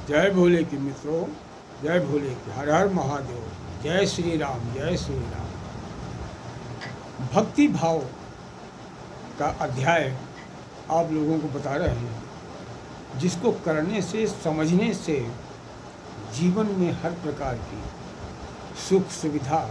जय भोले की मित्रों, जय भोले की। हर हर महादेव। जय श्री राम, जय श्री राम। भक्ति भाव का अध्याय आप लोगों को बता रहे हैं, जिसको करने से, समझने से जीवन में हर प्रकार की सुख सुविधा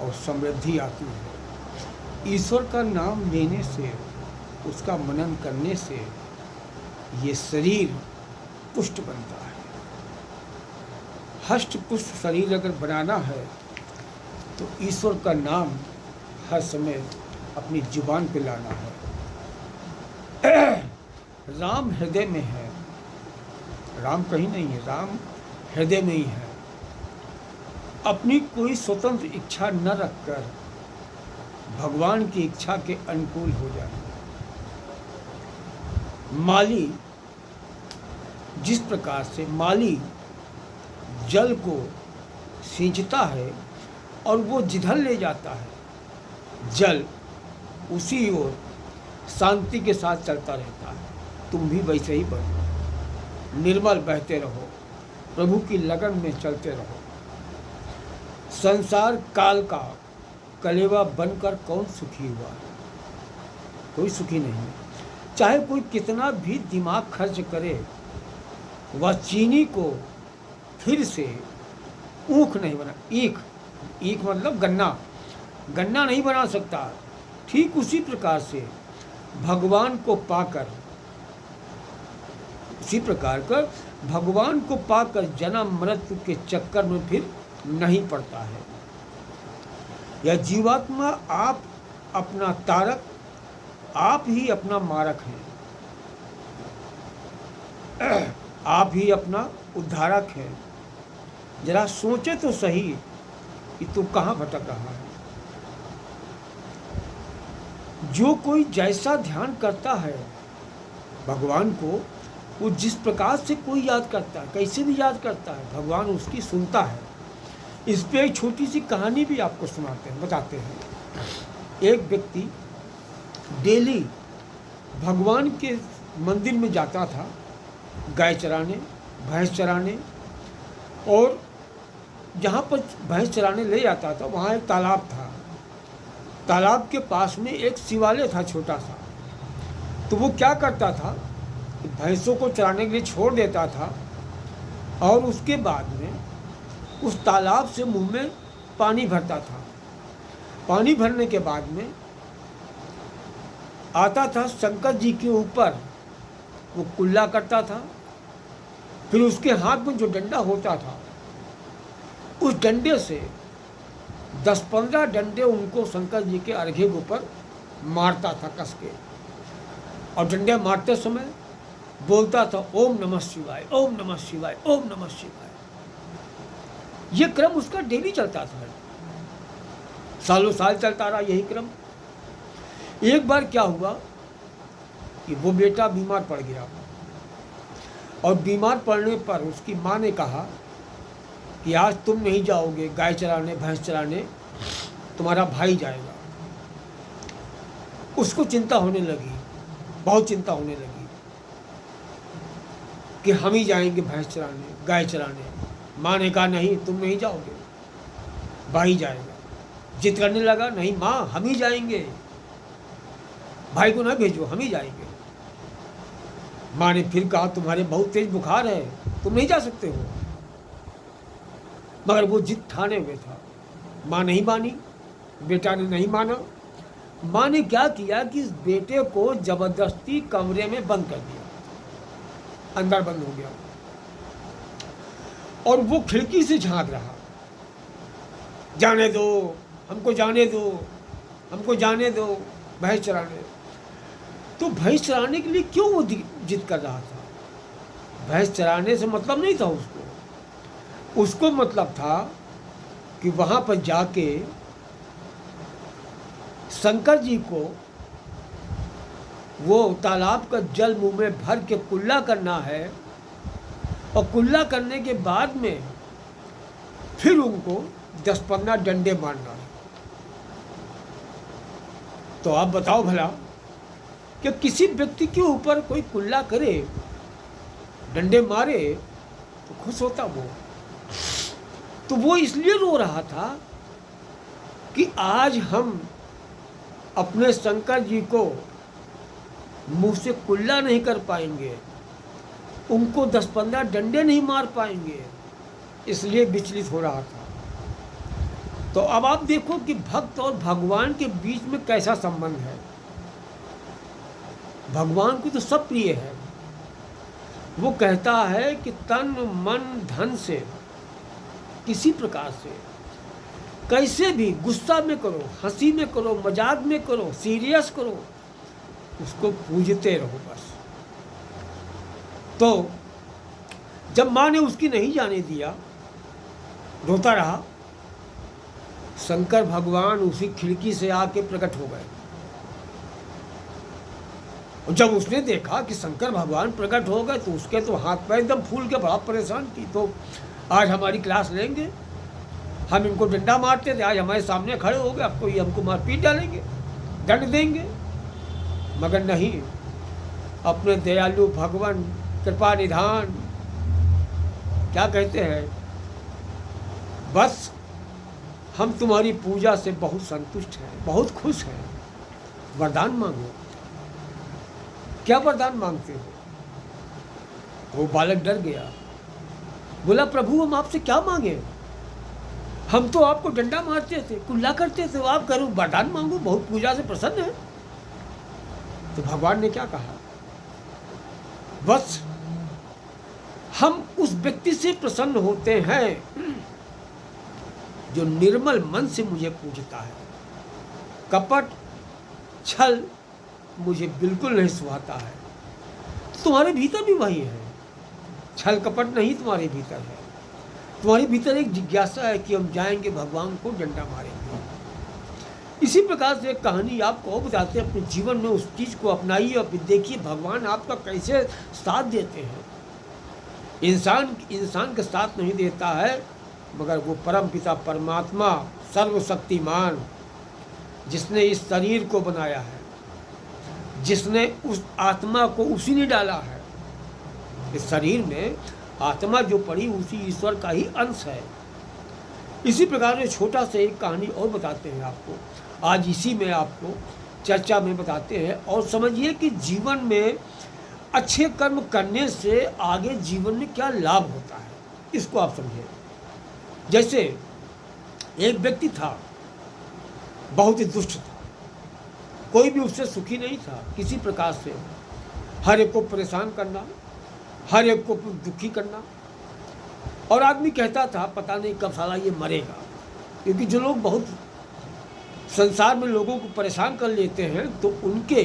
और समृद्धि आती है। ईश्वर का नाम लेने से, उसका मनन करने से ये शरीर पुष्ट बनता है। हष्ट पुष्ट शरीर अगर बनाना है तो ईश्वर का नाम हर समय अपनी जुबान पे लाना है। राम हृदय में है, राम कहीं नहीं है, राम हृदय में ही है। अपनी कोई स्वतंत्र इच्छा न रखकर भगवान की इच्छा के अनुकूल हो जाए। माली जिस प्रकार से माली जल को सींचता है और वो जिधर ले जाता है, जल उसी ओर शांति के साथ चलता रहता है। तुम भी वैसे ही बनो, निर्मल बहते रहो, प्रभु की लगन में चलते रहो। संसार काल का कलेवा बनकर कौन सुखी हुआ? कोई सुखी नहीं। चाहे कोई कितना भी दिमाग खर्च करे, वह चीनी को फिर से ऊख नहीं बना, ईख मतलब गन्ना नहीं बना सकता। ठीक उसी प्रकार से भगवान को पाकर जन्म मृत्यु के चक्कर में फिर नहीं पड़ता है। यह जीवात्मा आप अपना तारक, आप ही अपना मारक हैं। आप ही अपना उद्धारक है। जरा सोचे तो सही कि तू कहाँ भटक रहा है। जो कोई जैसा ध्यान करता है भगवान को, वो जिस प्रकार से कोई याद करता है, कैसे भी याद करता है, भगवान उसकी सुनता है। इस पे एक छोटी सी कहानी भी आपको बताते हैं। एक व्यक्ति डेली भगवान के मंदिर में जाता था, गाय चराने, भैंस चराने, और जहाँ पर भैंस चराने ले जाता था वहाँ एक तालाब था। तालाब के पास में एक शिवालय था छोटा सा। तो वो क्या करता था, भैंसों को चराने के लिए छोड़ देता था और उसके बाद में उस तालाब से मुंह में पानी भरता था। पानी भरने के बाद में आता था शंकर जी के ऊपर, वो कुल्ला करता था। फिर उसके हाथ में जो डंडा होता था, उस डंडे से 10-15 डंडे उनको शंकर जी के अर्घे के ऊपर मारता था कस के। और डंडे मारते समय बोलता था ओम नमः शिवाय, ओम नमः शिवाय, ओम नमः शिवाय। ये क्रम उसका डेली चलता था, सालों साल चलता रहा यही क्रम। एक बार क्या हुआ कि वो बेटा बीमार पड़ गया, और बीमार पड़ने पर उसकी माँ ने कहा कि आज तुम नहीं जाओगे गाय चराने, भैंस चराने, तुम्हारा भाई जाएगा। उसको चिंता होने लगी, बहुत चिंता होने लगी कि हम ही जाएंगे भैंस चराने, गाय चराने। माँ ने कहा नहीं, तुम नहीं जाओगे, भाई जाएगा। जिद करने लगा, नहीं माँ हम ही जाएंगे, भाई को ना भेजो, हम ही जाएंगे। माँ ने फिर कहा तुम्हारे बहुत तेज बुखार है, तुम नहीं जा सकते हो। मगर वो जिद ठाने हुए था। माँ नहीं मानी, बेटा ने नहीं माना। माँ ने क्या किया कि इस बेटे को जबरदस्ती कमरे में बंद कर दिया, अंदर बंद हो गया, और वो खिड़की से झांक रहा, जाने दो हमको, जाने दो हमको, जाने दो भैंस चराने। तो भैंस चराने के लिए क्यों वो जिद कर रहा था? भैंस चराने से मतलब नहीं था उसको मतलब था कि वहाँ पर जाके शंकर जी को वो तालाब का जल मुंह में भर के कुल्ला करना है, और कुल्ला करने के बाद में फिर उनको 10-15 डंडे मारना है। तो आप बताओ भला कि किसी व्यक्ति के ऊपर कोई कुल्ला करे, डंडे मारे, तो खुश होता वो। तो वो इसलिए रो रहा था कि आज हम अपने शंकर जी को मुंह से कुल्ला नहीं कर पाएंगे, उनको 10-15 डंडे नहीं मार पाएंगे, इसलिए विचलित हो रहा था। तो अब आप देखो कि भक्त और भगवान के बीच में कैसा संबंध है। भगवान को तो सब प्रिय है। वो कहता है कि तन मन धन से किसी प्रकार से कैसे भी गुस्सा में करो, हंसी में करो, मजाक में करो, सीरियस करो, उसको पूजते रहो बस। तो जब माँ ने उसकी नहीं जाने दिया, रोता रहा, शंकर भगवान उसी खिड़की से आके प्रकट हो गए। और जब उसने देखा कि शंकर भगवान प्रकट हो गए तो उसके तो हाथ पैर एकदम फूल के बड़ा परेशान की। तो आज हमारी क्लास लेंगे, हम इनको डंडा मारते थे, आज हमारे सामने खड़े हो गए, अब तो ये हमको मार पीट डालेंगे, दंड देंगे। मगर नहीं, अपने दयालु भगवान कृपा निधान क्या कहते हैं, बस हम तुम्हारी पूजा से बहुत संतुष्ट हैं, बहुत खुश हैं, वरदान मांगो। क्या वरदान मांगते हो? वो बालक डर गया, बोला प्रभु हम आपसे क्या मांगे, हम तो आपको डंडा मारते थे, कुल्ला करते थे, आप करो वरदान मांगो, बहुत पूजा से प्रसन्न है। तो भगवान ने क्या कहा, बस हम उस व्यक्ति से प्रसन्न होते हैं जो निर्मल मन से मुझे पूजता है। कपट छल मुझे बिल्कुल नहीं सुहाता है। तुम्हारे भीतर भी वही है, छल कपट नहीं तुम्हारे भीतर है। तुम्हारे भीतर एक जिज्ञासा है कि हम जाएंगे भगवान को डंडा मारेंगे। इसी प्रकार से एक कहानी आपको बताते हैं, अपने जीवन में उस चीज़ को अपनाइए और फिर देखिए भगवान आपका कैसे साथ देते हैं। इंसान का साथ नहीं देता है, मगर वो परम पिता परमात्मा सर्वशक्तिमान जिसने इस शरीर को बनाया है, जिसने उस आत्मा को उसी ने डाला है। इस शरीर में आत्मा जो पड़ी उसी ईश्वर का ही अंश है। इसी प्रकार से छोटा से एक कहानी और बताते हैं आपको, आज इसी में आपको चर्चा में बताते हैं। और समझिए कि जीवन में अच्छे कर्म करने से आगे जीवन में क्या लाभ होता है, इसको आप समझिए। जैसे एक व्यक्ति था, बहुत ही दुष्ट था, कोई भी उससे सुखी नहीं था, किसी प्रकार से हर एक को परेशान करना, हर एक को दुखी करना। और आदमी कहता था पता नहीं कब साला ये मरेगा, क्योंकि जो लोग बहुत संसार में लोगों को परेशान कर लेते हैं तो उनके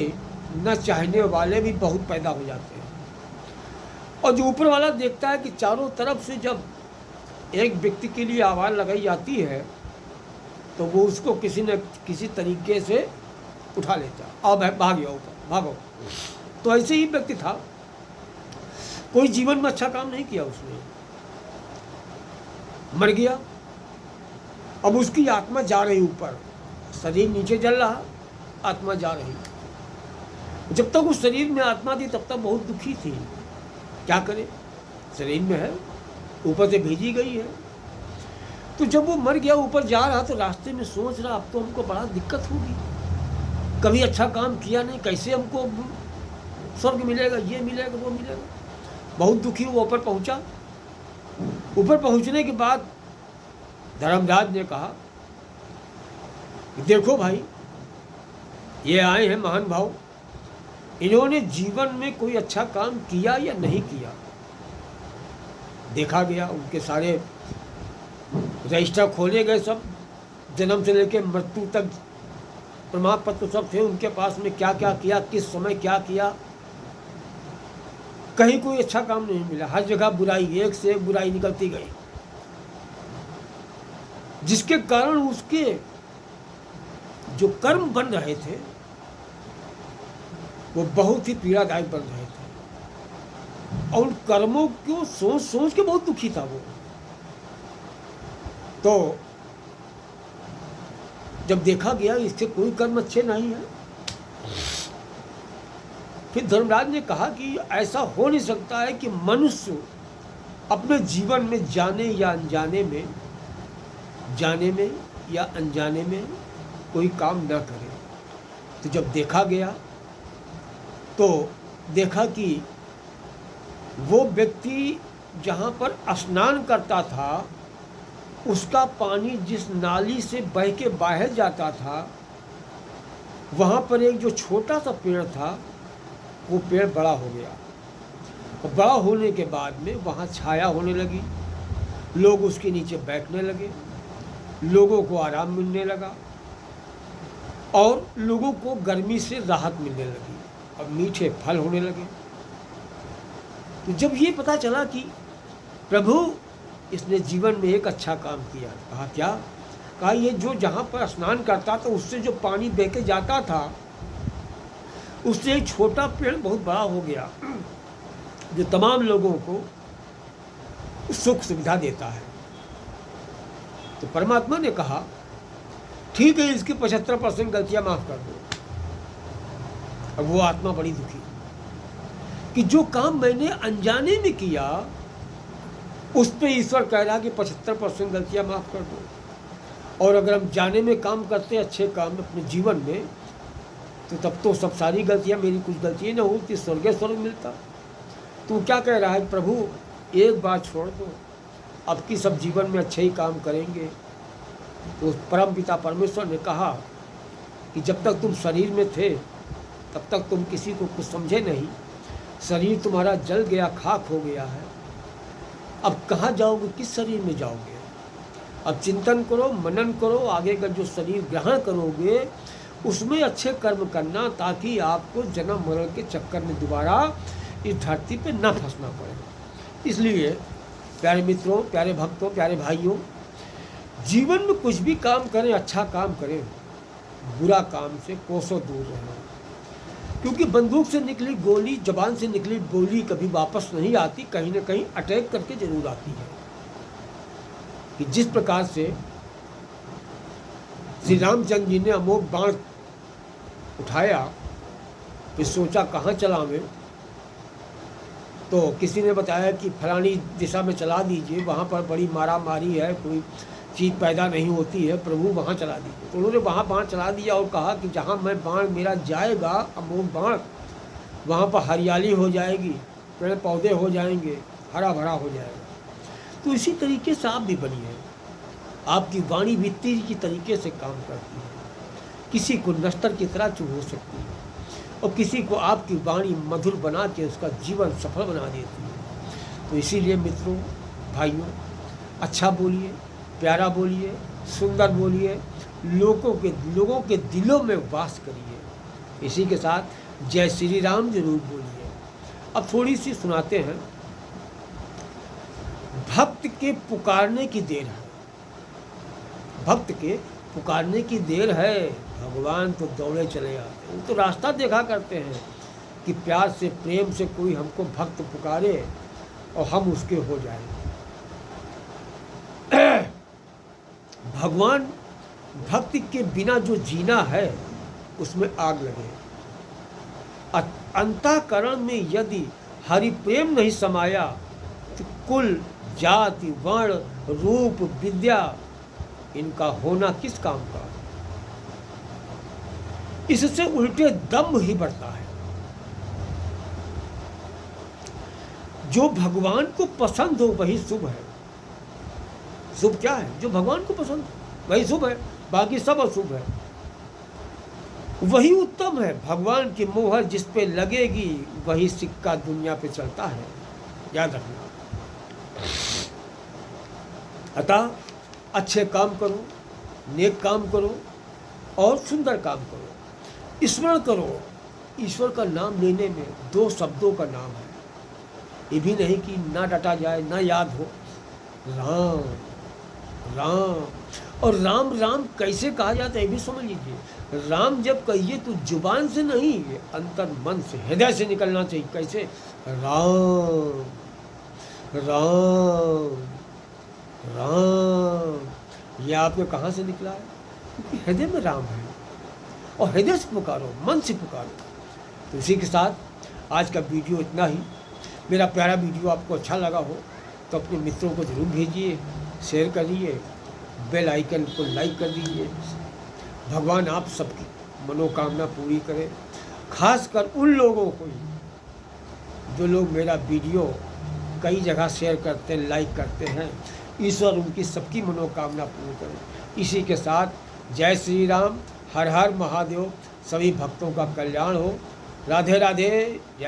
न चाहने वाले भी बहुत पैदा हो जाते हैं। और जो ऊपर वाला देखता है कि चारों तरफ से जब एक व्यक्ति के लिए आवाज़ लगाई जाती है तो वो उसको किसी न किसी तरीके से उठा लेता, आओ भाग जाओ ऊपर, भागो। तो ऐसे ही व्यक्ति था, कोई जीवन में अच्छा काम नहीं किया उसने, मर गया। अब उसकी आत्मा जा रही ऊपर, शरीर नीचे जल रहा, आत्मा जा रही। जब तक उस शरीर में आत्मा थी तब तक बहुत दुखी थी, क्या करे, शरीर में है, ऊपर से भेजी गई है। तो जब वो मर गया, ऊपर जा रहा, तो रास्ते में सोच रहा अब तो हमको बड़ा दिक्कत होगी, कभी अच्छा काम किया नहीं, कैसे हमको स्वर्ग मिलेगा, ये मिलेगा, वो मिलेगा। बहुत दुखी वो ऊपर पहुंचा। ऊपर पहुंचने के बाद धर्मराज ने कहा, देखो भाई, ये आए हैं महान भाव, इन्होंने जीवन में कोई अच्छा काम किया या नहीं किया। देखा गया, उनके सारे रजिस्टर खोले गए, सब जन्म से लेकर मृत्यु तक प्रमाण पत्र सब थे उनके पास में, क्या क्या किया, किस समय क्या किया। कहीं कोई अच्छा काम नहीं मिला, हर जगह बुराई, एक से एक बुराई निकलती गई, जिसके कारण उसके जो कर्म बन रहे थे वो बहुत ही पीड़ादायक बन रहे थे। और उन कर्मों को सोच सोच के बहुत दुखी था वो। तो जब देखा गया इससे कोई कर्म अच्छे नहीं है, फिर धर्मराज ने कहा कि ऐसा हो नहीं सकता है कि मनुष्य अपने जीवन में जाने या अनजाने में कोई काम न करे। तो जब देखा गया तो देखा कि वो व्यक्ति जहाँ पर स्नान करता था उसका पानी जिस नाली से बह के बाहर जाता था, वहाँ पर एक जो छोटा सा पेड़ था वो पेड़ बड़ा हो गया। और बड़ा होने के बाद में वहाँ छाया होने लगी, लोग उसके नीचे बैठने लगे, लोगों को आराम मिलने लगा और लोगों को गर्मी से राहत मिलने लगी और मीठे फल होने लगे। तो जब ये पता चला कि प्रभु इसने जीवन में एक अच्छा काम किया, कहा क्या? कहा ये जो जहाँ पर स्नान करता था उससे जो पानी बह के जाता था उससे एक छोटा पेड़ बहुत बड़ा हो गया जो तमाम लोगों को सुख सुविधा देता है। तो परमात्मा ने कहा ठीक है, इसकी 75% गलतियां माफ कर दो। अब वो आत्मा बड़ी दुखी कि जो काम मैंने अनजाने में किया उस पे ईश्वर कह रहा कि 75% गलतियां माफ कर दो। और अगर हम जाने में काम करते अच्छे काम अपने जीवन में तो तब तो सब सारी गलतियां, मेरी कुछ गलतियां ना होती, स्वर्ग मिलता। तू क्या कह रहा है? प्रभु एक बात छोड़ दो, अब की सब जीवन में अच्छे ही काम करेंगे। तो परम पिता परमेश्वर ने कहा कि जब तक तुम शरीर में थे तब तक तुम किसी को कुछ समझे नहीं, शरीर तुम्हारा जल गया, खाक हो गया है। अब कहाँ जाओगे, किस शरीर में जाओगे? अब चिंतन करो, मनन करो, आगे का जो शरीर ग्रहण करोगे उसमें अच्छे कर्म करना ताकि आपको जन्म मरण के चक्कर में दोबारा इस धरती पे ना फंसना पड़े। इसलिए प्यारे मित्रों, प्यारे भक्तों, प्यारे भाइयों, जीवन में कुछ भी काम करें, अच्छा काम करें, बुरा काम से कोसों दूर रहना। क्योंकि बंदूक से निकली गोली, जबान से निकली गोली कभी वापस नहीं आती, कहीं ना कहीं अटैक करके जरूर आती है। कि जिस प्रकार से श्री रामचंद्र जी ने अमोघ बाण उठाया, फिर सोचा कहाँ चलावें, तो किसी ने बताया कि फलानी दिशा में चला दीजिए, वहाँ पर बड़ी मारा मारी है, कोई चीज़ पैदा नहीं होती है, प्रभु वहाँ चला दीजिए। तो उन्होंने वहाँ बाण चला दिया और कहा कि जहाँ मैं बाण मेरा जाएगा, अमोघ बाण, वहाँ पर हरियाली हो जाएगी, पेड़ पौधे हो जाएंगे, हरा भरा हो जाएगा। तो इसी तरीके से आप भी बनिए। आपकी वाणी भी तीर की तरीके से काम करती है, किसी को नश्तर की तरह चुभ सकती है और किसी को आपकी वाणी मधुर बना के उसका जीवन सफल बना देती है। तो इसीलिए मित्रों, भाइयों, अच्छा बोलिए, प्यारा बोलिए, सुंदर बोलिए, लोगों के दिलों में वास करिए। इसी के साथ जय श्री राम जरूर बोलिए। अब थोड़ी सी सुनाते हैं। भक्त के पुकारने की देर है, भक्त के पुकारने की देर है, भगवान तो दौड़े चले आते हैं। वो तो रास्ता देखा करते हैं कि प्यार से, प्रेम से कोई हमको भक्त पुकारे और हम उसके हो जाएं। भगवान भक्ति के बिना जो जीना है उसमें आग लगे। अंतःकरण में यदि हरि प्रेम नहीं समाया तो कुल, जाति, वर्ण, रूप, विद्या, इनका होना किस काम का? इससे उल्टे दम्भ ही बढ़ता है। जो भगवान को पसंद हो वही शुभ है। शुभ क्या है? जो भगवान को पसंद हो वही शुभ है, बाकी सब अशुभ है। वही उत्तम है। भगवान की मोहर जिस पे लगेगी वही सिक्का दुनिया पे चलता है, याद रखना। अतः अच्छे काम करो, नेक काम करो और सुंदर काम करो। स्मरण करो, ईश्वर का नाम लेने में दो शब्दों का नाम है। ये भी नहीं कि ना डटा जाए, ना याद हो। राम राम, और राम राम कैसे कहा जाता है ये भी समझ लीजिए। राम जब कहिए तो जुबान से नहीं, अंतर मन से, हृदय से निकलना चाहिए। कैसे? राम राम राम। ये आपने कहाँ से निकला है? क्योंकि हृदय में राम है और हृदय से पुकारो, मन से पुकारो। तो इसी के साथ आज का वीडियो इतना ही। मेरा प्यारा वीडियो आपको अच्छा लगा हो तो अपने मित्रों को ज़रूर भेजिए, शेयर करिए, बेल आइकन को लाइक कर दीजिए। भगवान आप सबकी मनोकामना पूरी करें, खासकर उन लोगों को जो लोग मेरा वीडियो कई जगह शेयर करते हैं, लाइक करते हैं। ईश्वर उनकी सबकी मनोकामना पूरी करें। इसी के साथ जय श्री राम, हर हर महादेव, सभी भक्तों का कल्याण हो। राधे राधे, जय।